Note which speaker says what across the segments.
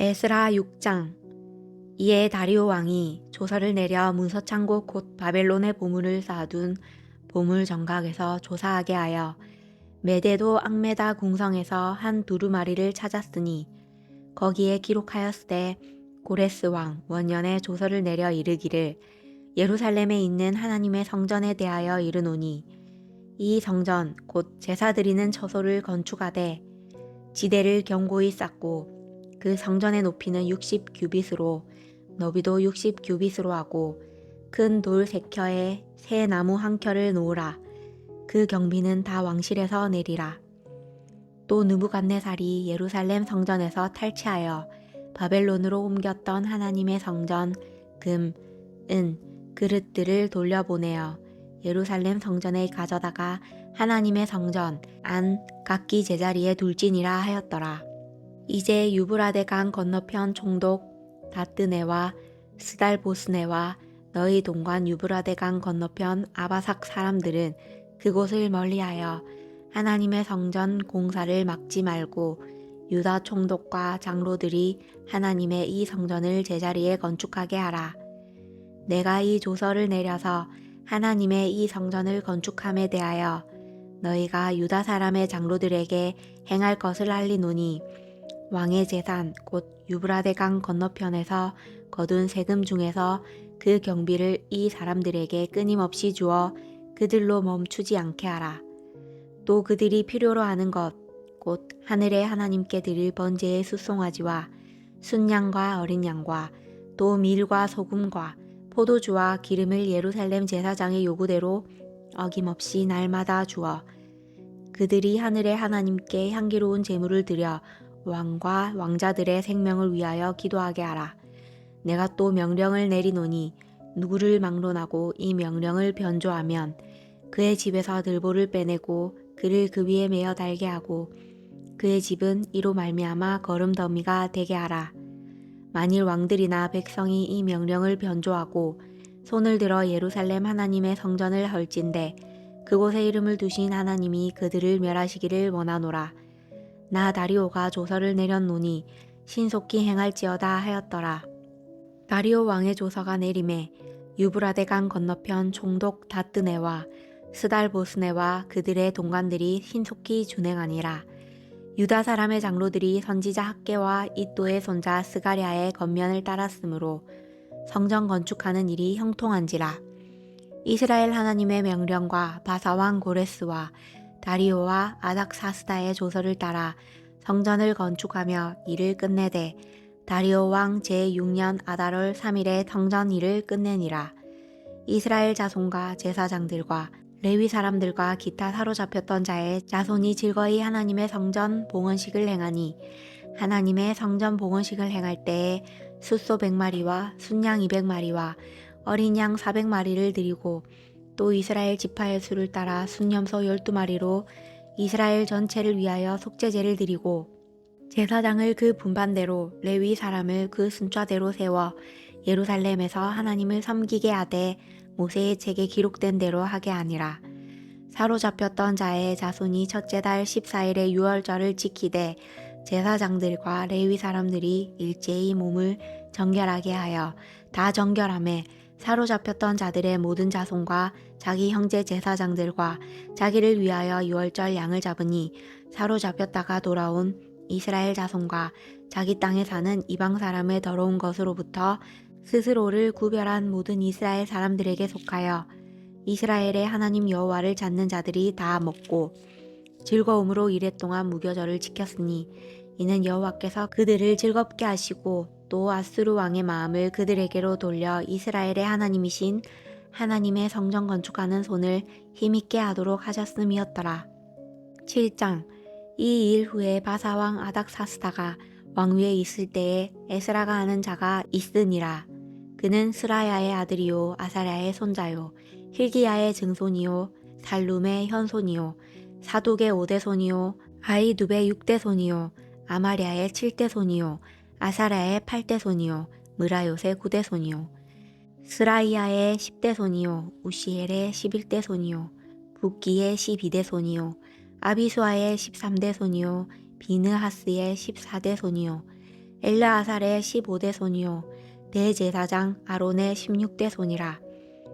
Speaker 1: 에스라 6장. 이에 다리오 왕이 조서를 내려 문서창고 곧 바벨론의 보물을 쌓아둔 보물 정각에서 조사하게 하여 메데도 앙메다 궁성에서 한 두루마리를 찾았으니 거기에 기록하였으되 고레스 왕 원년에 조서를 내려 이르기를 예루살렘에 있는 하나님의 성전에 대하여 이르노니 이 성전 곧 제사 드리는 처소를 건축하되 지대를 견고히 쌓고 그 성전의 높이는 60규빗으로 너비도 60규빗으로 하고 큰 돌 3켜에 새 나무 1켜를 놓으라. 그 경비는 다 왕실에서 내리라. 또 느부갓네살이 예루살렘 성전에서 탈취하여 바벨론으로 옮겼던 하나님의 성전 금, 은, 그릇들을 돌려보내어 예루살렘 성전에 가져다가 하나님의 성전 안 각기 제자리에 둘지니라 하였더라. 이제 유브라데 강 건너편 총독 다뜨네와 스달보스네와 너희 동관 유브라데 강 건너편 아바삭 사람들은 그곳을 멀리하여 하나님의 성전 공사를 막지 말고 유다 총독과 장로들이 하나님의 이 성전을 제자리에 건축하게 하라. 내가 이 조서를 내려서 하나님의 이 성전을 건축함에 대하여 너희가 유다 사람의 장로들에게 행할 것을 알리노니 왕의 재산 곧 유브라데 강 건너편에서 거둔 세금 중에서 그 경비를 이 사람들에게 끊임없이 주어 그들로 멈추지 않게 하라. 또 그들이 필요로 하는 것 곧 하늘의 하나님께 드릴 번제의 숫송아지와 순양과 어린 양과 또 밀과 소금과 포도주와 기름을 예루살렘 제사장의 요구대로 어김없이 날마다 주어 그들이 하늘의 하나님께 향기로운 제물을 드려 왕과 왕자들의 생명을 위하여 기도하게 하라. 내가 또 명령을 내리노니 누구를 막론하고 이 명령을 변조하면 그의 집에서 들보를 빼내고 그를 그 위에 메어 달게 하고 그의 집은 이로 말미암아 거름더미가 되게 하라. 만일 왕들이나 백성이 이 명령을 변조하고 손을 들어 예루살렘 하나님의 성전을 헐진대 그곳에 이름을 두신 하나님이 그들을 멸하시기를 원하노라. 나 다리오가 조서를 내렸노니 신속히 행할지어다 하였더라. 다리오 왕의 조서가 내림에 유브라데 강 건너편 총독 다뜨네와 스달보스네와 그들의 동관들이 신속히 준행하니라. 유다 사람의 장로들이 선지자 학개와 이또의 손자 스가랴의 겉면을 따랐으므로 성전 건축하는 일이 형통한지라. 이스라엘 하나님의 명령과 바사왕 고레스와 다리오와 아닥사스다의 조서를 따라 성전을 건축하며 일을 끝내되 다리오 왕 제6년 아달월 3일에 성전 일을 끝내니라. 이스라엘 자손과 제사장들과 레위 사람들과 기타 사로잡혔던 자의 자손이 즐거이 하나님의 성전 봉헌식을 행하니 하나님의 성전 봉헌식을 행할 때에 숫소 100마리와 순양 200마리와 어린 양 400마리를 드리고 또 이스라엘 지파의 수를 따라 순염소 12마리로 이스라엘 전체를 위하여 속죄제를 드리고 제사장을 그 분반대로 레위 사람을 그 순자대로 세워 예루살렘에서 하나님을 섬기게 하되 모세의 책에 기록된 대로 하게 하니라. 사로잡혔던 자의 자손이 첫째 달 14일의 유월절을 지키되 제사장들과 레위 사람들이 일제히 몸을 정결하게 하여 다 정결함에 사로잡혔던 자들의 모든 자손과 자기 형제 제사장들과 자기를 위하여 유월절 양을 잡으니 사로잡혔다가 돌아온 이스라엘 자손과 자기 땅에 사는 이방 사람의 더러운 것으로부터 스스로를 구별한 모든 이스라엘 사람들에게 속하여 이스라엘의 하나님 여호와를 찾는 자들이 다 먹고 즐거움으로 이랫동안 무교절을 지켰으니 이는 여호와께서 그들을 즐겁게 하시고 또 아수르 왕의 마음을 그들에게로 돌려 이스라엘의 하나님이신 하나님의 성전 건축하는 손을 힘있게 하도록 하셨음이었더라. 7장. 이 일 후에 바사왕 아닥사스다가 왕위에 있을 때에 에스라가 하는 자가 있으니라. 그는 스라야의 아들이요 아사랴의 손자요 힐기야의 증손이요 살룸의 현손이요 사독의 5대손이요 아이두베의 6대손이요 아마랴의 7대손이요 아사랴의 8대손이요 느라요의 9대손이요 스라이야의 10대손이요 우시엘의 11대손이요 붓기의 12대손이요 아비수아의 13대손이요 비느하스의 14대손이요 엘르아살의 15대 손이요 대제사장 아론의 16대 손이라.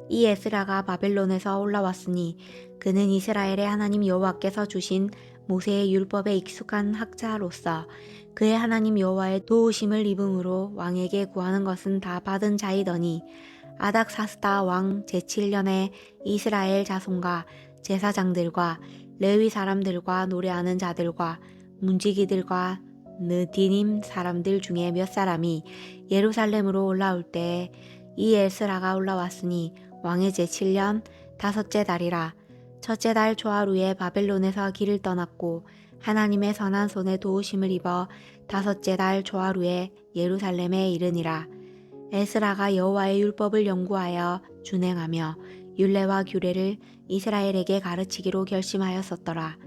Speaker 1: 이 에스라가 바벨론에서 올라왔으니 그는 이스라엘의 하나님 여호와께서 주신 모세의 율법에 익숙한 학자로서 그의 하나님 여호와의 도우심을 입음으로 왕에게 구하는 것은 다 받은 자이더니 아닥사스다 왕 제7년에 이스라엘 자손과 제사장들과 레위 사람들과 노래하는 자들과 문지기들과 느디님 사람들 중에 몇 사람이 예루살렘으로 올라올 때에 이 에스라가 올라왔으니 왕의 제7년 다섯째 달이라. 첫째 달 초하루에 바벨론에서 길을 떠났고 하나님의 선한 손에 도우심을 입어 다섯째 달 초하루에 예루살렘에 이르니라. 에스라가 여호와의 율법을 연구하여 준행하며 율례와 규례를 이스라엘에게 가르치기로 결심하였었더라.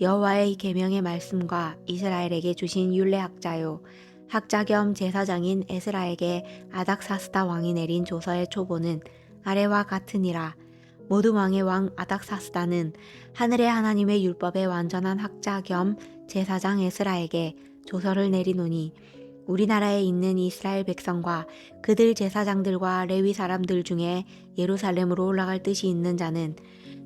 Speaker 1: 여호와의 계명의 말씀과 이스라엘에게 주신 율례 학자요 학자 겸 제사장인 에스라에게 아닥사스다 왕이 내린 조서의 초보는 아래와 같으니라. 모든 왕의 왕 아닥사스다는 하늘의 하나님의 율법의 완전한 학자 겸 제사장 에스라에게 조서를 내리노니 우리나라에 있는 이스라엘 백성과 그들 제사장들과 레위 사람들 중에 예루살렘으로 올라갈 뜻이 있는 자는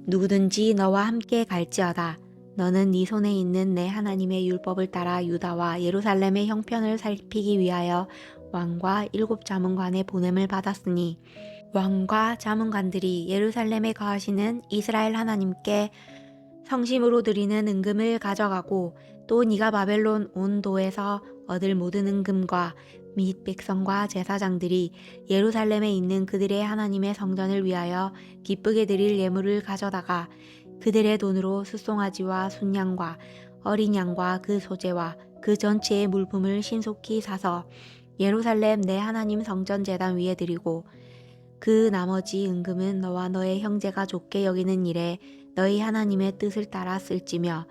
Speaker 1: 누구든지 너와 함께 갈지어다. 너는 네 손에 있는 내 하나님의 율법을 따라 유다와 예루살렘의 형편을 살피기 위하여 왕과 7 자문관의 보냄을 받았으니 왕과 자문관들이 예루살렘에 거하시는 이스라엘 하나님께 성심으로 드리는 은금을 가져가고 또 네가 바벨론 온 도에서 얻을 모든 은금과 및 백성과 제사장들이 예루살렘에 있는 그들의 하나님의 성전을 위하여 기쁘게 드릴 예물을 가져다가 그들의 돈으로 숫송아지와 순양과 어린 양과 그 소재와 그 전체의 물품을 신속히 사서 예루살렘 내 하나님 성전 제단 위에 드리고 그 나머지 은금은 너와 너의 형제가 좋게 여기는 일에 너희 하나님의 뜻을 따라 쓸지며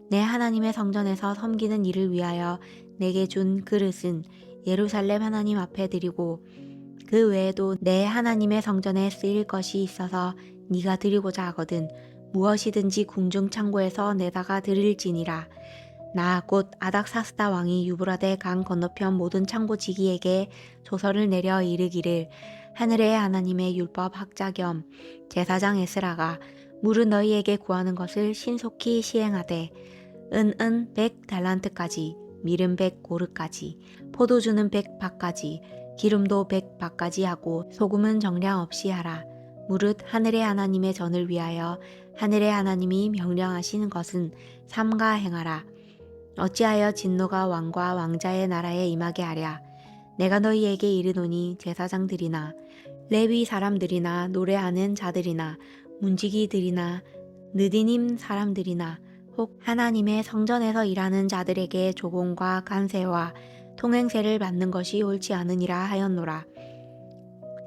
Speaker 1: 내 하나님의 성전에서 섬기는 일을 위하여 내게 준 그릇은 예루살렘 하나님 앞에 드리고 그 외에도 내 하나님의 성전에 쓰일 것이 있어서 네가 드리고자 하거든 무엇이든지 궁중 창고에서 내다가 드릴지니라. 나 곧 아닥사스다 왕이 유브라데 강 건너편 모든 창고지기에게 조서를 내려 이르기를 하늘의 하나님의 율법 학자 겸 제사장 에스라가 물은 너희에게 구하는 것을 신속히 시행하되 은은 100달란트까지 밀은 100고르까지 포도주는 100바까지 기름도 100바까지 하고 소금은 정량 없이 하라. 무릇 하늘의 하나님의 전을 위하여 하늘의 하나님이 명령하시는 것은 삼가 행하라. 어찌하여 진노가 왕과 왕자의 나라에 임하게 하랴. 내가 너희에게 이르노니 제사장들이나 레위 사람들이나 노래하는 자들이나 문지기들이나 느디님 사람들이나 혹 하나님의 성전에서 일하는 자들에게 조공과 간세와 통행세를 받는 것이 옳지 않으니라 하였노라.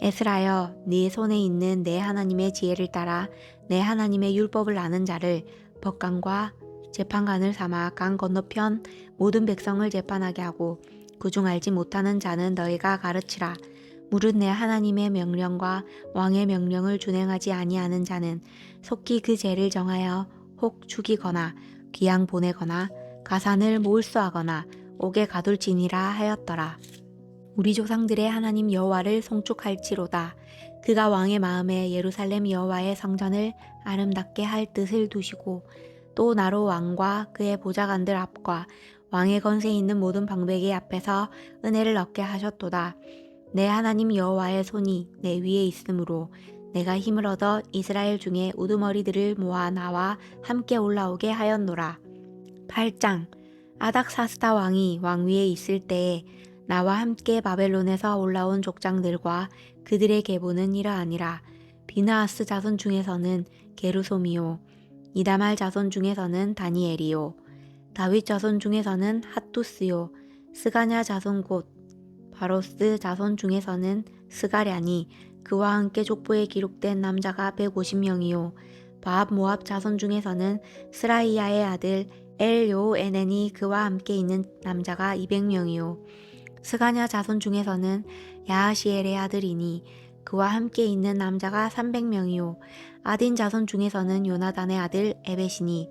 Speaker 1: 에스라여, 네 손에 있는 내 하나님의 지혜를 따라 내 하나님의 율법을 아는 자를 법관과 재판관을 삼아 강 건너편 모든 백성을 재판하게 하고 그중 알지 못하는 자는 너희가 가르치라. 무릇 내 하나님의 명령과 왕의 명령을 준행하지 아니하는 자는 속히 그 죄를 정하여 혹 죽이거나 귀양 보내거나 가산을 몰수하거나 옥에 가둘지니라 하였더라. 우리 조상들의 하나님 여호와를 송축할지로다. 그가 왕의 마음에 예루살렘 여호와의 성전을 아름답게 할 뜻을 두시고 또 나로 왕과 그의 보좌관들 앞과 왕의 건세에 있는 모든 방백의 앞에서 은혜를 얻게 하셨도다. 내 하나님 여호와의 손이 내 위에 있으므로 내가 힘을 얻어 이스라엘 중에 우두머리들을 모아 나와 함께 올라오게 하였노라. 8장 아닥사스다 왕이 왕위에 있을 때에 나와 함께 바벨론에서 올라온 족장들과 그들의 계보는 이러하니라. 비느하스 자손 중에서는 게르솜이요 이다말 자손 중에서는 다니엘이요 다윗 자손 중에서는 핫투스요 스가냐 자손 곧 바로스 자손 중에서는 스가랴니 그와 함께 족보에 기록된 남자가 150명이요 바압 모압 자손 중에서는 스라이야의 아들 엘요에넨이 그와 함께 있는 남자가 200명이요 스가냐 자손 중에서는 야하시엘의 아들이니 그와 함께 있는 남자가 300명이요 아딘 자손 중에서는 요나단의 아들 에벳이니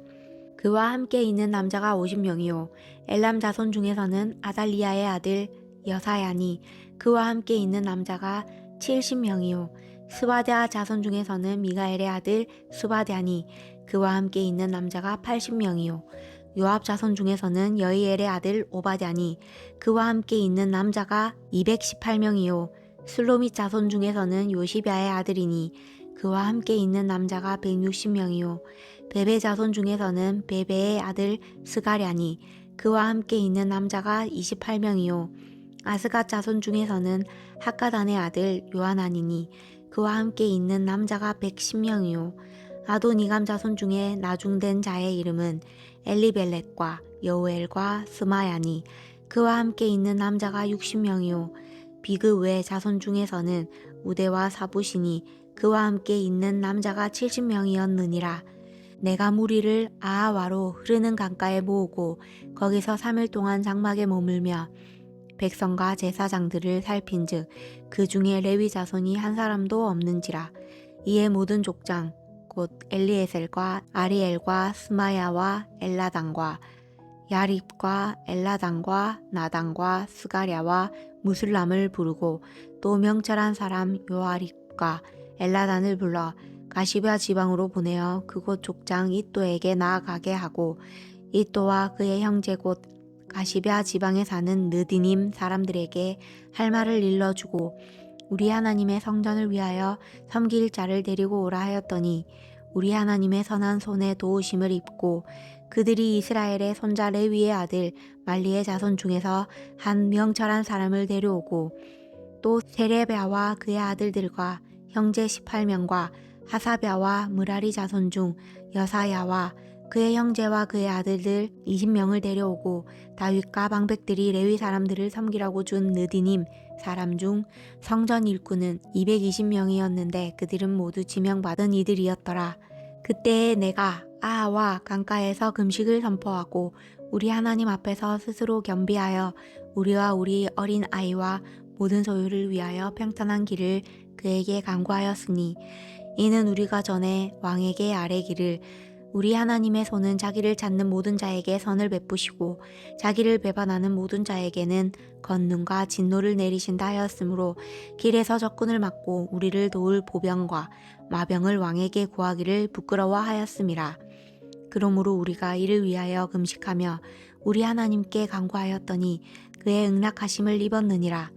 Speaker 1: 그와 함께 있는 남자가 50명이요 엘람 자손 중에서는 아달리아의 아들 여사야니 그와 함께 있는 남자가 70명이요 스바랴 자손 중에서는 미가엘의 아들 스바랴니 그와 함께 있는 남자가 80명이요 요압 자손 중에서는 여이엘의 아들 오바댜니 그와 함께 있는 남자가 218명이요 슬로밋 자손 중에서는 요시랴의 아들이니 그와 함께 있는 남자가 160명이요 베베 자손 중에서는 베베의 아들 스가랴니 그와 함께 있는 남자가 28명이요 아스갓 자손 중에서는 학가단의 아들 요하나니니 그와 함께 있는 남자가 110명이요 아도니감 자손 중에 나중된 자의 이름은 엘리벨렛과 여우엘과 스마야니 그와 함께 있는 남자가 60명이요 비그 외 자손 중에서는 우데와 사부시니 그와 함께 있는 남자가 70명이었느니라. 내가 무리를 아하와로 흐르는 강가에 모으고 거기서 3일 동안 장막에 머물며 백성과 제사장들을 살핀즉 그 중에 레위 자손이 한 사람도 없는지라. 이에 모든 족장 곧 엘리에셀과 아리엘과 스마야와 엘라단과 야립과 엘라단과 나단과 스가랴와 무술람을 부르고 또 명철한 사람 요아립과 엘라단을 불러 가시베아 지방으로 보내어 그곳 족장 이또에게 나아가게 하고 이또와 그의 형제 곧 가시베아 지방에 사는 느디님 사람들에게 할 말을 일러주고 우리 하나님의 성전을 위하여 섬길 자를 데리고 오라 하였더니 우리 하나님의 선한 손에 도우심을 입고 그들이 이스라엘의 손자 레위의 아들 말리의 자손 중에서 한 명철한 사람을 데려오고 또 세레베아와 그의 아들들과 형제 18명과 하사랴와 무라리 자손 중 여사야와 그의 형제와 그의 아들들 20명을 데려오고 다윗과 방백들이 레위 사람들을 섬기라고 준 느디님 사람 중 성전 일꾼은 220명이었는데 그들은 모두 지명받은 이들이었더라. 그때에 내가 아하와 강가에서 금식을 선포하고 우리 하나님 앞에서 스스로 겸비하여 우리와 우리 어린 아이와 모든 소유를 위하여 평탄한 길을 그에게 간구하였으니 이는 우리가 전에 왕에게 아뢰기를 우리 하나님의 손은 자기를 찾는 모든 자에게 선을 베푸시고 자기를 배반하는 모든 자에게는 권능과 진노를 내리신다 하였으므로 길에서 적군을 막고 우리를 도울 보병과 마병을 왕에게 구하기를 부끄러워하였음이라. 그러므로 우리가 이를 위하여 금식하며 우리 하나님께 간구하였더니 그의 응낙하심을 입었느니라.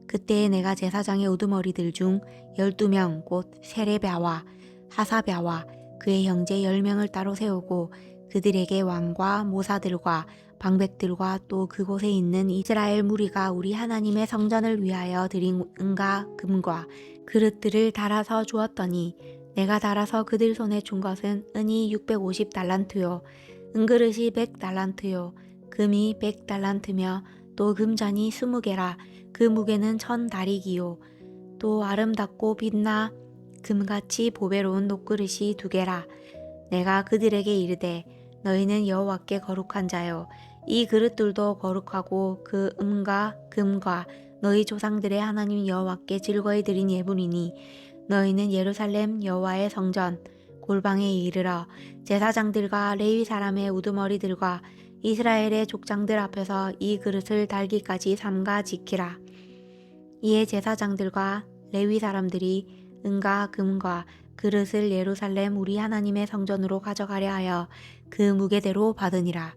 Speaker 1: 그때에 내가 제사장의 우두머리들 중 12명 곧 세레베아와 하사랴와 그의 형제 10명을 따로 세우고 그들에게 왕과 모사들과 방백들과 또 그곳에 있는 이스라엘 무리가 우리 하나님의 성전을 위하여 드린 은과 금과 그릇들을 달아서 주었더니 내가 달아서 그들 손에 준 것은 은이 650달란트요 은그릇이 100달란트요 금이 100달란트며 또 금잔이 20개라 그 무게는 1000다리기요 또 아름답고 빛나 금같이 보배로운 녹그릇이 2개라. 내가 그들에게 이르되 너희는 여호와께 거룩한 자요 이 그릇들도 거룩하고 그 은과 금과 너희 조상들의 하나님 여호와께 즐거이 드린 예물이니 너희는 예루살렘 여호와의 성전 골방에 이르러 제사장들과 레위 사람의 우두머리들과 이스라엘의 족장들 앞에서 이 그릇을 달기까지 삼가 지키라. 이에 제사장들과 레위 사람들이 은과 금과 그릇을 예루살렘 우리 하나님의 성전으로 가져가려 하여 그 무게대로 받으니라.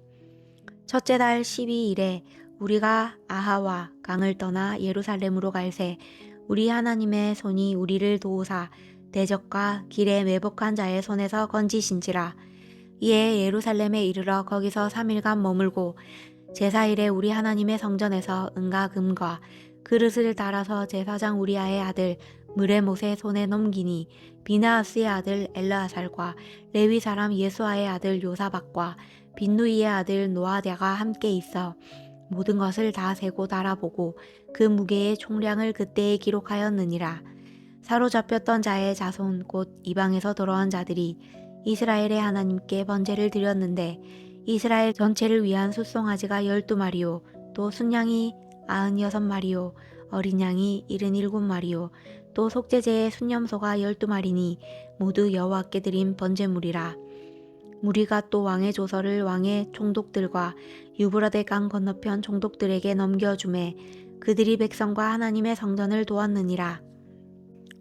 Speaker 1: 첫째 달 12일에 우리가 아하와 강을 떠나 예루살렘으로 갈새 우리 하나님의 손이 우리를 도우사 대적과 길에 매복한 자의 손에서 건지신지라. 이에 예루살렘에 이르러 거기서 3일간 머물고 제사일에 우리 하나님의 성전에서 은과 금과 그릇을 달아서 제사장 우리아의 아들 무레못의 손에 넘기니 비나하스의 아들 엘르아살과 레위 사람 예수아의 아들 요사박과 빈누이의 아들 노아랴가 함께 있어 모든 것을 다 세고 달아보고 그 무게의 총량을 그때에 기록하였느니라. 사로잡혔던 자의 자손 곧 이방에서 돌아온 자들이 이스라엘의 하나님께 번제를 드렸는데 이스라엘 전체를 위한 숫송아지가 12마리요 또 순양이 96마리요 어린 양이 77마리요 또 속죄제의 순념소가 12마리니 모두 여호와께 드린 번제물이라. 무리가 또 왕의 조서를 왕의 총독들과 유브라데 강 건너편 총독들에게 넘겨주매 그들이 백성과 하나님의 성전을 도왔느니라.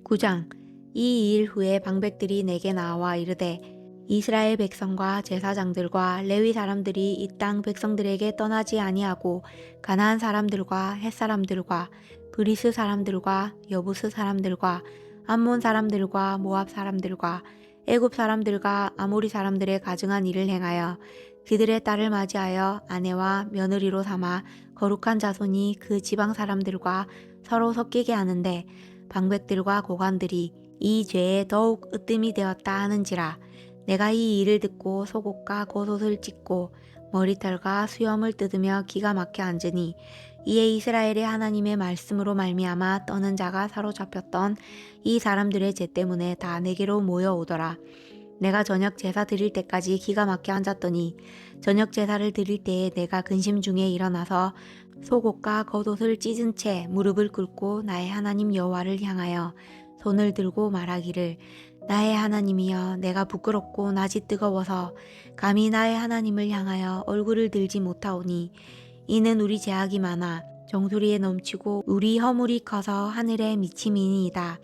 Speaker 1: 9장. 이 일 후에 방백들이 내게 나와 이르되 이스라엘 백성과 제사장들과 레위 사람들이 이 땅 백성들에게 떠나지 아니하고 가나안 사람들과 헷 사람들과 브리스 사람들과 여부스 사람들과 암몬 사람들과 모압 사람들과 애굽 사람들과 아모리 사람들의 가증한 일을 행하여 그들의 딸을 맞이하여 아내와 며느리로 삼아 거룩한 자손이 그 지방 사람들과 서로 섞이게 하는데 방백들과 고관들이 이 죄에 더욱 으뜸이 되었다 하는지라. 내가 이 일을 듣고 속옷과 겉옷을 찢고 머리털과 수염을 뜯으며 기가 막혀 앉으니 이에 이스라엘의 하나님의 말씀으로 말미암아 떠는 자가 사로잡혔던 이 사람들의 죄 때문에 다 내게로 모여오더라. 내가 저녁 제사 드릴 때까지 기가 막혀 앉았더니 저녁 제사를 드릴 때에 내가 근심 중에 일어나서 속옷과 겉옷을 찢은 채 무릎을 꿇고 나의 하나님 여호와를 향하여 손을 들고 말하기를 나의 하나님이여 내가 부끄럽고 낯이 뜨거워서 감히 나의 하나님을 향하여 얼굴을 들지 못하오니 이는 우리 죄악이 많아 정수리에 넘치고 우리 허물이 커서 하늘에 미침이니이다.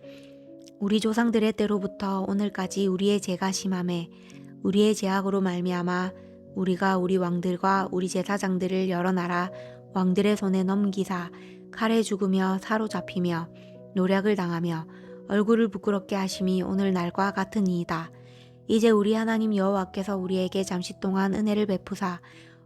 Speaker 1: 우리 조상들의 때로부터 오늘까지 우리의 죄가 심하매 우리의 죄악으로 말미암아 우리가 우리 왕들과 우리 제사장들을 여러 나라 왕들의 손에 넘기사 칼에 죽으며 사로잡히며 노략을 당하며 얼굴을 부끄럽게 하심이 오늘 날과 같으니이다. 이제 우리 하나님 여호와께서 우리에게 잠시 동안 은혜를 베푸사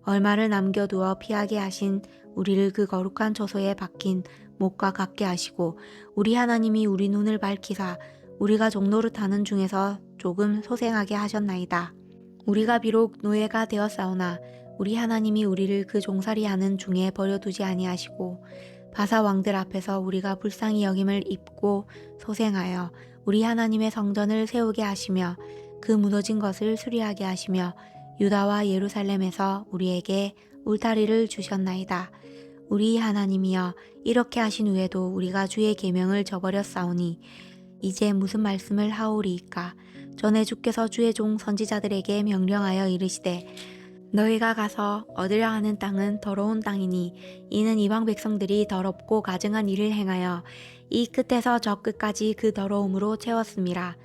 Speaker 1: 얼마를 남겨두어 피하게 하신 우리를 그 거룩한 처소에 박힌 못과 같게 하시고 우리 하나님이 우리 눈을 밝히사 우리가 종노릇하는 중에서 조금 소생하게 하셨나이다. 우리가 비록 노예가 되었사오나 우리 하나님이 우리를 그 종살이하는 중에 버려두지 아니하시고 바사 왕들 앞에서 우리가 불쌍히 여김을 입고 소생하여 우리 하나님의 성전을 세우게 하시며 그 무너진 것을 수리하게 하시며 유다와 예루살렘에서 우리에게 울타리를 주셨나이다. 우리 하나님이여 이렇게 하신 후에도 우리가 주의 계명을 저버렸사오니 이제 무슨 말씀을 하오리이까. 전에 주께서 주의 종 선지자들에게 명령하여 이르시되 너희가 가서 얻으려 하는 땅은 더러운 땅이니 이는 이방 백성들이 더럽고 가증한 일을 행하여 이 끝에서 저 끝까지 그 더러움으로 채웠음이라.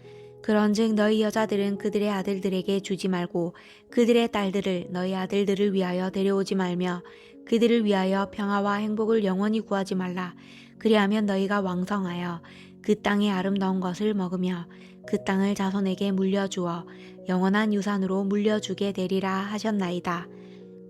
Speaker 1: 그런즉 너희 여자들은 그들의 아들들에게 주지 말고 그들의 딸들을 너희 아들들을 위하여 데려오지 말며 그들을 위하여 평화와 행복을 영원히 구하지 말라. 그리하면 너희가 왕성하여 그 땅의 아름다운 것을 먹으며 그 땅을 자손에게 물려주어 영원한 유산으로 물려주게 되리라 하셨나이다.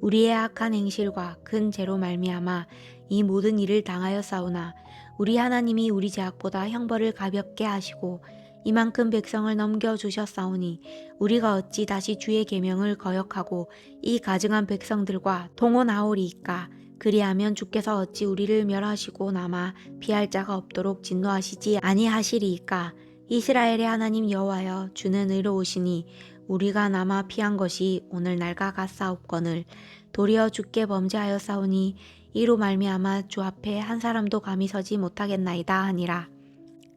Speaker 1: 우리의 악한 행실과 큰 죄로 말미암아 이 모든 일을 당하였사오나 우리 하나님이 우리 죄악보다 형벌을 가볍게 하시고 이만큼 백성을 넘겨주셨사오니 우리가 어찌 다시 주의 계명을 거역하고 이 가증한 백성들과 동원하오리이까. 그리하면 주께서 어찌 우리를 멸하시고 남아 피할 자가 없도록 진노하시지 아니하시리이까. 이스라엘의 하나님 여호와여 주는 의로우시니 우리가 남아 피한 것이 오늘 날과 같사옵거늘 도리어 주께 범죄하였사오니 이로 말미암아 주 앞에 한 사람도 감히 서지 못하겠나이다 하니라.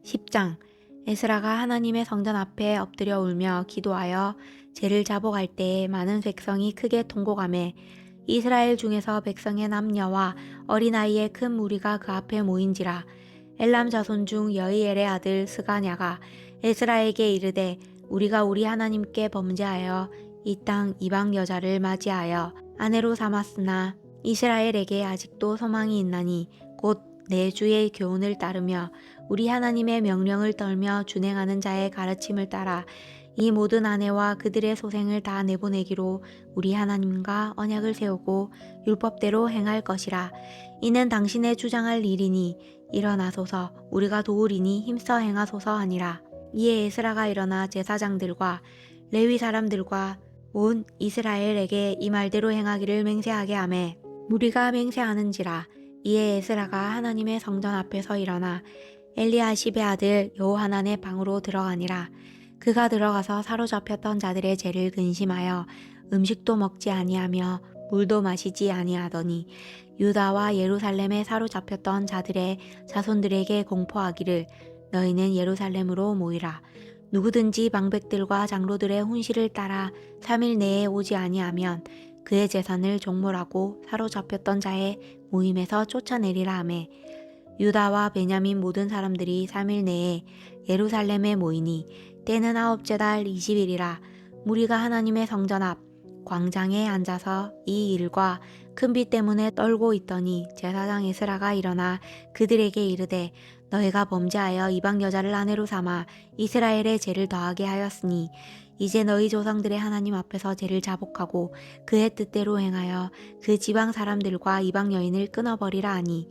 Speaker 1: 10장. 에스라가 하나님의 성전 앞에 엎드려 울며 기도하여 죄를 자복할 때에 많은 백성이 크게 통곡하매 이스라엘 중에서 백성의 남녀와 어린아이의 큰 무리가 그 앞에 모인지라. 엘람 자손 중 여이엘의 아들 스가냐가 에스라에게 이르되 우리가 우리 하나님께 범죄하여 이 땅 이방 여자를 맞이하여 아내로 삼았으나 이스라엘에게 아직도 소망이 있나니 곧 내 주의 교훈을 따르며 우리 하나님의 명령을 떨며 준행하는 자의 가르침을 따라 이 모든 아내와 그들의 소생을 다 내보내기로 우리 하나님과 언약을 세우고 율법대로 행할 것이라. 이는 당신의 주장할 일이니 일어나소서 우리가 도우리니 힘써 행하소서 하니라. 이에 에스라가 일어나 제사장들과 레위 사람들과 온 이스라엘에게 이 말대로 행하기를 맹세하게 하매 무리가 맹세하는지라. 이에 에스라가 하나님의 성전 앞에서 일어나 엘리야십의 아들 여호하난의 방으로 들어가니라. 그가 들어가서 사로잡혔던 자들의 죄를 근심하여 음식도 먹지 아니하며 물도 마시지 아니하더니 유다와 예루살렘에 사로잡혔던 자들의 자손들에게 공포하기를 너희는 예루살렘으로 모이라. 누구든지 방백들과 장로들의 훈시를 따라 3일 내에 오지 아니하면 그의 재산을 종몰하고 사로잡혔던 자의 모임에서 쫓아내리라 하매 유다와 베냐민 모든 사람들이 3일 내에 예루살렘에 모이니 때는 아홉째 달 20일이라. 무리가 하나님의 성전 앞 광장에 앉아서 이 일과 큰 비 때문에 떨고 있더니 제사장 에스라가 일어나 그들에게 이르되 너희가 범죄하여 이방 여자를 아내로 삼아 이스라엘의 죄를 더하게 하였으니 이제 너희 조상들의 하나님 앞에서 죄를 자복하고 그의 뜻대로 행하여 그 지방 사람들과 이방 여인을 끊어버리라 하니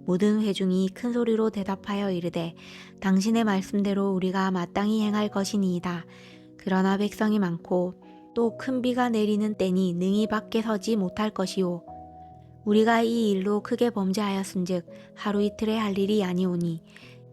Speaker 1: 모든 회중이 큰 소리로 대답하여 이르되 당신의 말씀대로 우리가 마땅히 행할 것이니이다. 그러나 백성이 많고 또 큰 비가 내리는 때니 능히 밖에 서지 못할 것이요 우리가 이 일로 크게 범죄하였은즉 하루 이틀에 할 일이 아니오니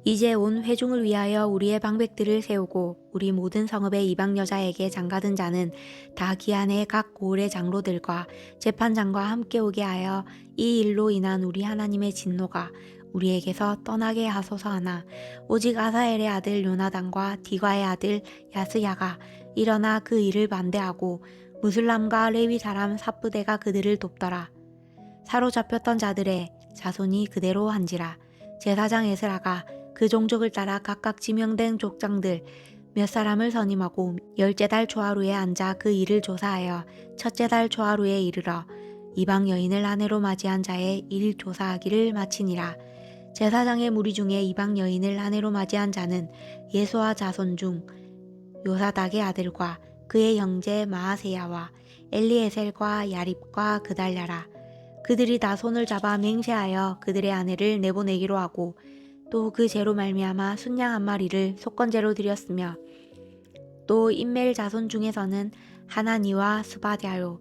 Speaker 1: 이제 온 회중을 위하여 우리의 방백들을 세우고 우리 모든 성읍의 이방 여자에게 장가든 자는 다 기한에 각 고을의 장로들과 재판장과 함께 오게 하여 이 일로 인한 우리 하나님의 진노가 우리에게서 떠나게 하소서 하나 오직 아사엘의 아들 요나단과 디과의 아들 야스야가 일어나 그 일을 반대하고 무슬람과 레위 사람 삽부대가 그들을 돕더라. 사로잡혔던 자들의 자손이 그대로 한지라. 제사장 에스라가 그 종족을 따라 각각 지명된 족장들 몇 사람을 선임하고 10째 달 초하루에 앉아 그 일을 조사하여 첫째 달 초하루에 이르러 이방 여인을 아내로 맞이한 자의 일 조사하기를 마치니라. 제사장의 무리 중에 이방 여인을 아내로 맞이한 자는 예수와 자손 중 요사닥의 아들과 그의 형제 마아세야와 엘리에셀과 야립과 그달랴라. 그들이 다 손을 잡아 맹세하여 그들의 아내를 내보내기로 하고 또 그 죄로 말미암아 순양 한 마리를 속건제로 드렸으며 또 인멜 자손 중에서는 하나니와 스바랴요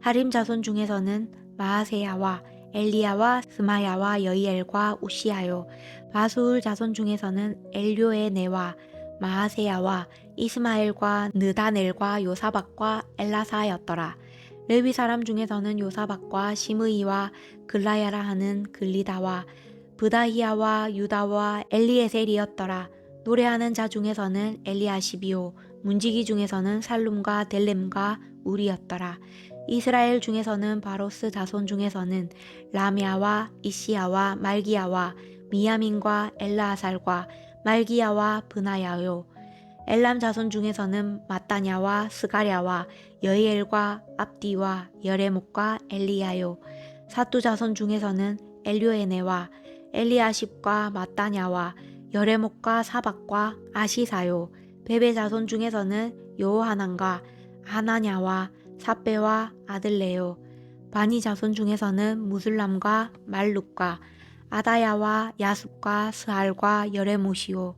Speaker 1: 하림 자손 중에서는 마아세야와 엘리야와 스마야와 여이엘과 우시야요 바수울 자손 중에서는 엘료의 네와 마아세야와 이스마엘과 느다넬과 요사박과 엘라사였더라. 레위 사람 중에서는 요사박과 시므이와 글라야라 하는 글리다와 브다히야와 유다와 엘리에셀이었더라. 노래하는 자 중에서는 엘리아시비요 문지기 중에서는 살룸과 델렘과 우리였더라. 이스라엘 중에서는 바로스 자손 중에서는 라미아와 이시야와 말기야와 미야민과 엘라아살과 말기야와 브나야요 엘람 자손 중에서는 마따냐와 스가랴와 여이엘과 압디와 여레목과 엘리야요 사뚜 자손 중에서는 엘료에네와 엘리아십과 마따냐와 여레목과 사박과 아시사요 베베 자손 중에서는 요하난과 하나냐와 삽베와 아들레요 바니 자손 중에서는 무슬람과 말룩과 아다야와 야습과 스알과 여레모시요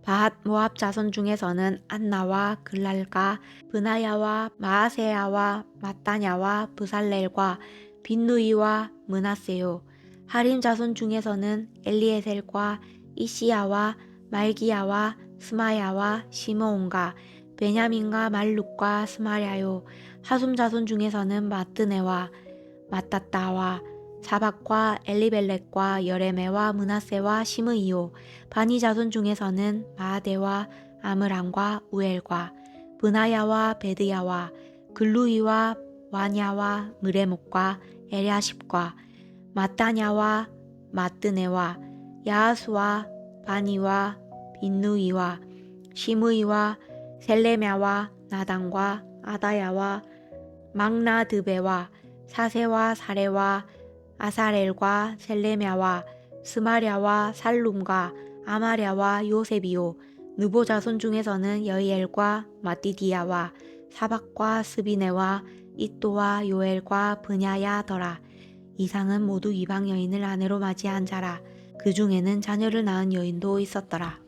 Speaker 1: 바핫 모압 자손 중에서는 안나와 글랄과 브나야와 마아세야와 마따냐와 브살렐과 빈누이와 므나세요 하림 자손 중에서는 엘리에셀과 이시야와 말기야와 스마야와 시므온과 베냐민과 말룩과 스마랴요 하숨 자손 중에서는 마뜨네와 마따따와 사박과 엘리벨렉과 여레메와 므나세와 시므이요 바니 자손 중에서는 마아데와 아므람과 우엘과 브나야와 베드야와 글루이와 와냐와 느레목과 에랴십과 마따냐와 마뜨네와 야하수와 바니와 빈누이와 시므이와 셀레мя와 나단과 아다야와 막나드베와 사세와 사레와 아사렐과 셀레мя와 스마랴와 살룸과 아마랴와 요셉이요 느보 자손 중에서는 여이엘과 마띠디야와 사박과 스비네와 이또와 요엘과 브냐야더라. 이상은 모두 이방 여인을 아내로 맞이한 자라. 그 중에는 자녀를 낳은 여인도 있었더라.